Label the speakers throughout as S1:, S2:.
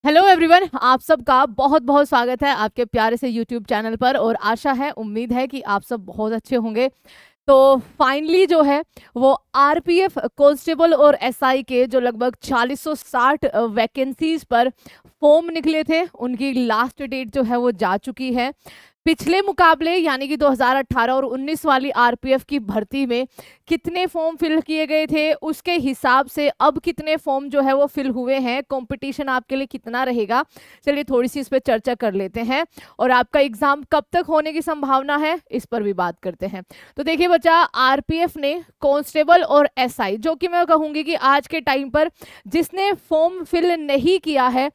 S1: Hello everyone, आप सबका बहुत बहुत स्वागत है आपके प्यारे से यूट्यूब चैनल पर। और आशा है, उम्मीद है कि आप सब बहुत अच्छे होंगे। तो फाइनली जो है वो आरपीएफ कांस्टेबल और एसआई के जो लगभग 4060 वैकेंसीज पर फॉर्म निकले थे, उनकी लास्ट डेट जो है वो जा चुकी है। पिछले मुकाबले यानी कि 2018 और 19 वाली आरपीएफ की भर्ती में कितने फॉर्म फिल किए गए थे, उसके हिसाब से अब कितने फॉर्म जो है वो फिल हुए हैं, कंपटीशन आपके लिए कितना रहेगा, चलिए थोड़ी सी इस पर चर्चा कर लेते हैं। और आपका एग्जाम कब तक होने की संभावना है, इस पर भी बात करते हैं। तो देखिए बच्चा, आरपीएफ ने कांस्टेबल और एसआई, जो कि मैं कहूंगी कि आज के टाइम पर जिसने फॉर्म फिल नहीं किया है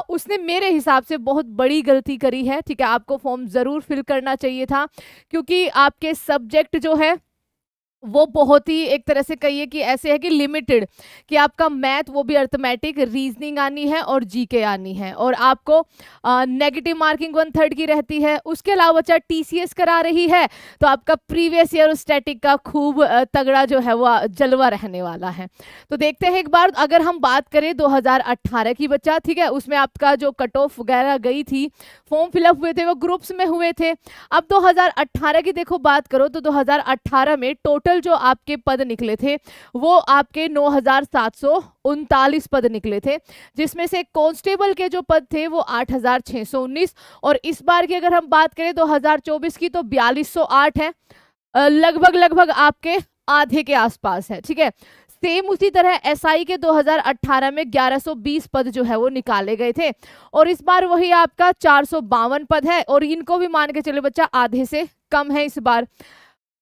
S1: उसने मेरे हिसाब से बहुत बड़ी गलती करी है। ठीक है, आपको फॉर्म जरूर फिल करना चाहिए था, क्योंकि आपके सब्जेक्ट जो है वो बहुत ही एक तरह से कहिए कि ऐसे है कि लिमिटेड, कि आपका मैथ, वो भी अर्थमेटिक, रीजनिंग आनी है और जीके आनी है, और आपको नेगेटिव मार्किंग 1/3 की रहती है। उसके अलावा बच्चा टीसीएस करा रही है, तो आपका प्रीवियस ईयर स्टैटिक का खूब तगड़ा जो है वो जलवा रहने वाला है। तो देखते हैं एक बार, अगर हम बात करें 2018 की बच्चा, ठीक है, उसमें आपका जो कट ऑफ वगैरह गई थी, फॉर्म फिलअप हुए थे वो ग्रुप्स में हुए थे। अब 2018 की देखो बात करो तो 2018 में टोटल जो आपके पद निकले थे वो आपके 9739 पद निकले थे, जिसमें से कांस्टेबल के जो पद थे वो 8619। और इस बार की अगर हम बात करें 2024 की, तो 4208 है, लगभग लगभग आपके आधे के आसपास है। ठीक है, सेम उसी तरह एसआई के 2018 में 1120 पद जो है वो निकाले गए थे, और इस बार वही आपका 452 पद है, और इनको भी मान के चले बच्चा आधे से कम है इस बार।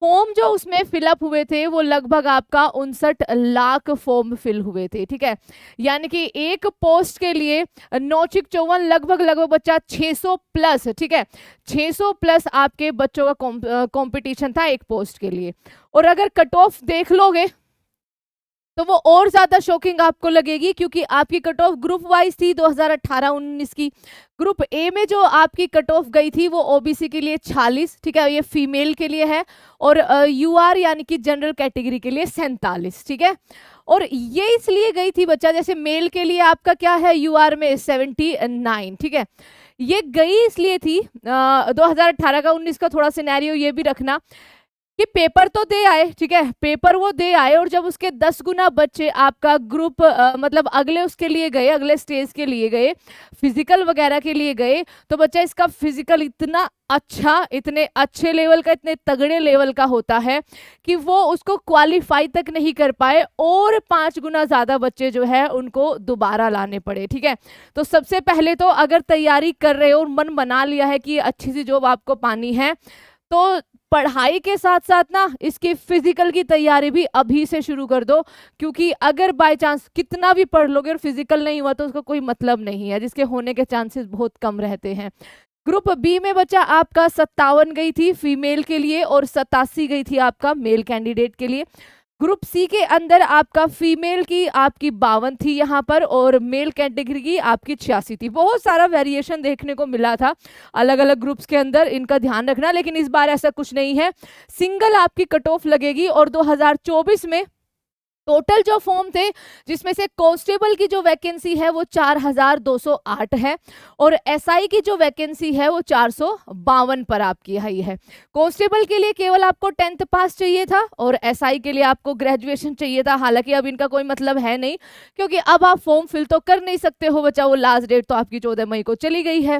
S1: फॉर्म जो उसमें फिलअप हुए थे वो लगभग आपका 59 लाख फॉर्म फिल हुए थे। ठीक है, यानी कि एक पोस्ट के लिए 954, लगभग लगभग बच्चा 600 प्लस। ठीक है, 600 प्लस आपके बच्चों का कंपटीशन था एक पोस्ट के लिए। और अगर कट ऑफ देख लोगे तो वो और ज्यादा शॉकिंग आपको लगेगी, क्योंकि आपकी कट ऑफ ग्रुप वाइज थी 2018-19 की। ग्रुप ए में जो आपकी कट ऑफ गई थी वो ओबीसी के लिए 46, ठीक है, ये फीमेल के लिए है, और यूआर यानी कि जनरल कैटेगरी के लिए 47। ठीक है, और ये इसलिए गई थी बच्चा, जैसे मेल के लिए आपका क्या है यूआर में 79। ठीक है, ये गई इसलिए थी 2018 का 19 का थोड़ा सिनेरियो ये भी रखना कि पेपर तो दे आए, ठीक है, पेपर वो दे आए, और जब उसके 10 गुना बच्चे आपका ग्रुप मतलब अगले उसके लिए गए, अगले स्टेज के लिए गए, फिजिकल वगैरह के लिए गए, तो बच्चा इसका फिजिकल इतना अच्छा, इतने अच्छे लेवल का, इतने तगड़े लेवल का होता है कि वो उसको क्वालिफाई तक नहीं कर पाए, और 5 गुना ज्यादा बच्चे जो है उनको दोबारा लाने पड़े। ठीक है, तो सबसे पहले तो अगर तैयारी कर रहे हो और मन बना लिया है कि अच्छी सी जॉब आपको पानी है, तो पढ़ाई के साथ साथ ना इसकी फिजिकल की तैयारी भी अभी से शुरू कर दो, क्योंकि अगर बाय चांस कितना भी पढ़ लोगे और फिजिकल नहीं हुआ तो उसका कोई मतलब नहीं है, जिसके होने के चांसेस बहुत कम रहते हैं। ग्रुप बी में बच्चा आपका 57 गई थी फीमेल के लिए, और 87 गई थी आपका मेल कैंडिडेट के लिए। ग्रुप सी के अंदर आपका फीमेल की आपकी 52 थी यहाँ पर, और मेल कैटेगरी की आपकी 86 थी। बहुत सारा वेरिएशन देखने को मिला था अलग अलग ग्रुप्स के अंदर, इनका ध्यान रखना, लेकिन इस बार ऐसा कुछ नहीं है, सिंगल आपकी कट ऑफ लगेगी। और 2024 में टोटल जो फॉर्म थे, जिसमें से कांस्टेबल की जो वैकेंसी है वो 4208 है, और एसआई की जो वैकेंसी है वो 452 पर आपकी आई है। कांस्टेबल के लिए केवल आपको 10th पास चाहिए था, और एसआई के लिए आपको ग्रेजुएशन चाहिए था। हालांकि अब इनका कोई मतलब है नहीं, क्योंकि अब आप फॉर्म फिल तो कर नहीं सकते हो बच्चा, वो लास्ट डेट तो आपकी 14 मई को चली गई है।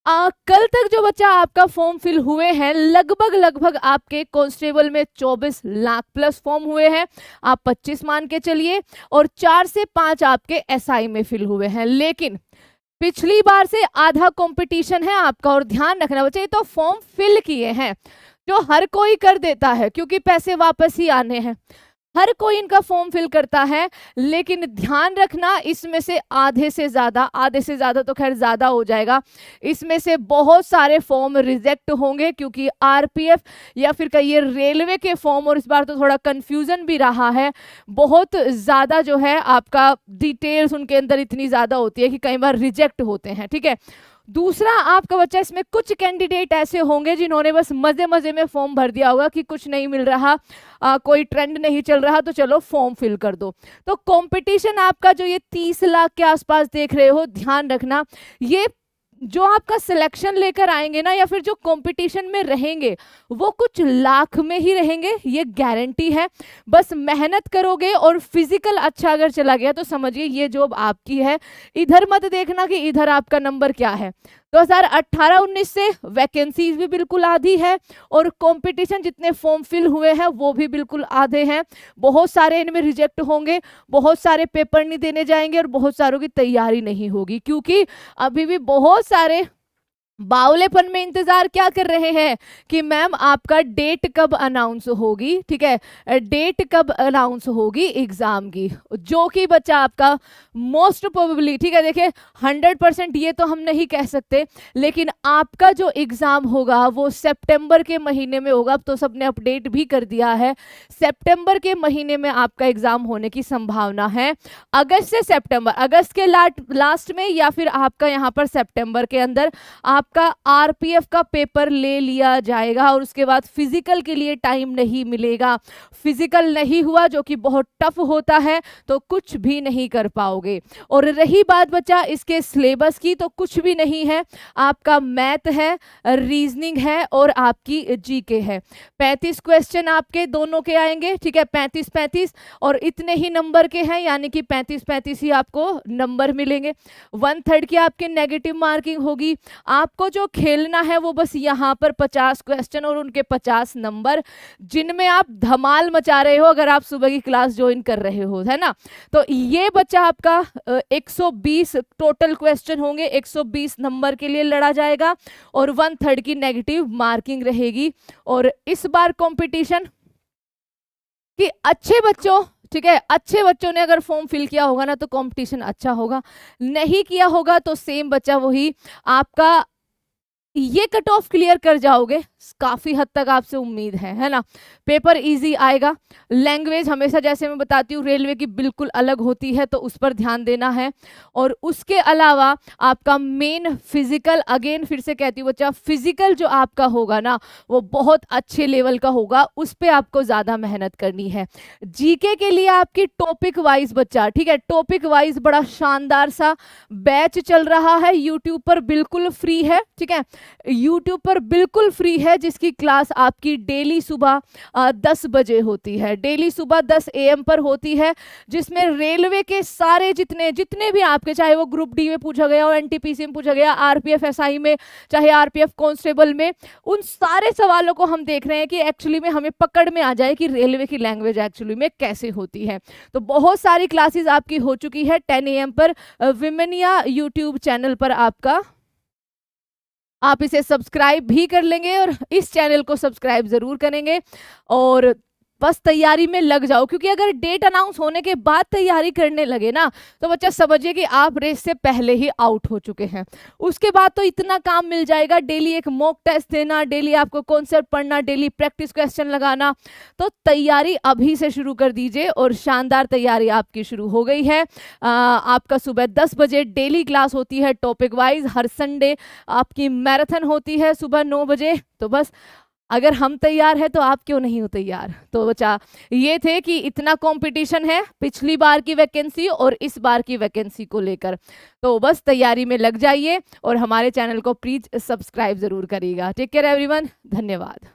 S1: कल तक जो बच्चा आपका फॉर्म फिल हुए हैं, लगभग लगभग आपके कांस्टेबल में 24 लाख प्लस फॉर्म हुए हैं, आप 25 मान के चलिए, और 4 से 5 आपके एसआई में फिल हुए हैं। लेकिन पिछली बार से आधा कंपटीशन है आपका, और ध्यान रखना बच्चा, ये तो फॉर्म फिल किए हैं जो हर कोई कर देता है, क्योंकि पैसे वापस ही आने हैं, हर कोई इनका फॉर्म फिल करता है। लेकिन ध्यान रखना, इसमें से आधे से ज्यादा तो खैर ज्यादा हो जाएगा, इसमें से बहुत सारे फॉर्म रिजेक्ट होंगे, क्योंकि आरपीएफ या फिर कहिए रेलवे के फॉर्म, और इस बार तो थोड़ा कंफ्यूजन भी रहा है, बहुत ज्यादा जो है आपका डिटेल्स उनके अंदर इतनी ज्यादा होती है कि कई बार रिजेक्ट होते हैं। ठीक है, दूसरा, आपका बच्चा इसमें कुछ कैंडिडेट ऐसे होंगे जिन्होंने बस मजे मजे में फॉर्म भर दिया होगा कि कुछ नहीं मिल रहा, कोई ट्रेंड नहीं चल रहा, तो चलो फॉर्म फिल कर दो। तो कंपटीशन आपका जो ये 30 लाख के आसपास देख रहे हो, ध्यान रखना, ये जो आपका सिलेक्शन लेकर आएंगे ना, या फिर जो कंपटीशन में रहेंगे, वो कुछ लाख में ही रहेंगे, ये गारंटी है। बस मेहनत करोगे और फिजिकल अच्छा अगर चला गया तो समझिए ये जॉब आपकी है। इधर मत देखना कि इधर आपका नंबर क्या है। 2018-19 से वैकेंसीज भी बिल्कुल आधी है और कंपटीशन जितने फॉर्म फिल हुए हैं वो भी बिल्कुल आधे हैं। बहुत सारे इनमें रिजेक्ट होंगे, बहुत सारे पेपर नहीं देने जाएंगे और बहुत सारों की तैयारी नहीं होगी, क्योंकि अभी भी बहुत सारे बावलेपन में इंतजार क्या कर रहे हैं कि मैम आपका डेट कब अनाउंस होगी, ठीक है, डेट कब अनाउंस होगी एग्जाम की, जो कि बच्चा आपका मोस्ट प्रोबेबली, ठीक है, देखिए 100% ये तो हम नहीं कह सकते, लेकिन आपका जो एग्जाम होगा वो सितंबर के महीने में होगा। अब तो सबने अपडेट भी कर दिया है, सितंबर के महीने में आपका एग्जाम होने की संभावना है। अगस्त से सितंबर, अगस्त के लास्ट में या फिर आपका यहाँ पर सितंबर के अंदर आपका आरपीएफ का पेपर ले लिया जाएगा और उसके बाद फिजिकल के लिए टाइम नहीं मिलेगा। फिजिकल नहीं हुआ, जो कि बहुत टफ होता है, तो कुछ भी नहीं कर पाओगे। और रही बात बच्चा इसके सिलेबस की, तो कुछ भी नहीं है, आपका मैथ है, रीजनिंग है और आपकी जीके है। 35 क्वेश्चन आपके दोनों के आएंगे, ठीक है, 35-35 और इतने ही नंबर के हैं, यानी कि 35-35 ही आपको नंबर मिलेंगे। 1/3 की आपकी नेगेटिव मार्किंग होगी। आपको जो खेलना है वो बस यहाँ पर 50 क्वेश्चन और उनके 50 नंबर, जिनमें आप धमाल मचा रहे हो अगर आप सुबह की क्लास ज्वाइन कर रहे हो, है ना। तो ये बच्चा आपका 120 टोटल क्वेश्चन होंगे, 120 नंबर के लिए लड़ा जाएगा और 1/3 की नेगेटिव मार्किंग रहेगी। और इस बार कंपटीशन कि अच्छे बच्चों, ठीक है, अच्छे बच्चों ने अगर फॉर्म फिल किया होगा ना तो कंपटीशन अच्छा होगा, नहीं किया होगा तो सेम बच्चा वही आपका ये कट ऑफ क्लियर कर जाओगे, काफी हद तक आपसे उम्मीद है ना। पेपर इजी आएगा। लैंग्वेज हमेशा जैसे मैं बताती हूँ रेलवे की बिल्कुल अलग होती है, तो उस पर ध्यान देना है। और उसके अलावा आपका मेन फिजिकल, अगेन फिर से कहती हूँ बच्चा, फिजिकल जो आपका होगा ना वो बहुत अच्छे लेवल का होगा, उस पर आपको ज्यादा मेहनत करनी है। जीके के लिए आपकी टॉपिक वाइज बच्चा, ठीक है, टॉपिक वाइज बड़ा शानदार सा बैच चल रहा है, यूट्यूब पर बिल्कुल फ्री है, ठीक है, यूट्यूब पर बिल्कुल फ्री है, जिसकी क्लास आपकी डेली सुबह 10 बजे होती है, डेली सुबह 10 AM पर होती है, जिसमें रेलवे के सारे जितने भी आपके, चाहे वो ग्रुप डी में पूछा गया हो, एनटीपीसी में पूछा गया, आरपीएफ एसआई में, चाहे आरपीएफ कांस्टेबल में, उन सारे सवालों को हम देख रहे हैं कि एक्चुअली में हमें पकड़ में आ जाए कि रेलवे की लैंग्वेज एक्चुअली में कैसे होती है। तो बहुत सारी क्लासेस आपकी हो चुकी है 10 AM पर विमेनिया यूट्यूब चैनल पर आपका, आप इसे सब्सक्राइब भी कर लेंगे और इस चैनल को सब्सक्राइब जरूर करेंगे और बस तैयारी में लग जाओ, क्योंकि अगर डेट अनाउंस होने के बाद तैयारी करने लगे ना तो बच्चा समझिए कि आप रेस से पहले ही आउट हो चुके हैं। उसके बाद तो इतना काम मिल जाएगा, डेली एक मॉक टेस्ट देना, डेली आपको कॉन्सेप्ट पढ़ना, डेली प्रैक्टिस क्वेश्चन लगाना। तो तैयारी अभी से शुरू कर दीजिए और शानदार तैयारी आपकी शुरू हो गई है। आपका सुबह 10 बजे डेली क्लास होती है टॉपिक वाइज, हर संडे आपकी मैराथन होती है सुबह 9 बजे। तो बस अगर हम तैयार है तो आप क्यों नहीं हो तैयार। तो बच्चा ये थे कि इतना कंपटीशन है पिछली बार की वैकेंसी और इस बार की वैकेंसी को लेकर, तो बस तैयारी में लग जाइए और हमारे चैनल को प्लीज सब्सक्राइब जरूर करिएगा। टेक केयर एवरीवन, धन्यवाद।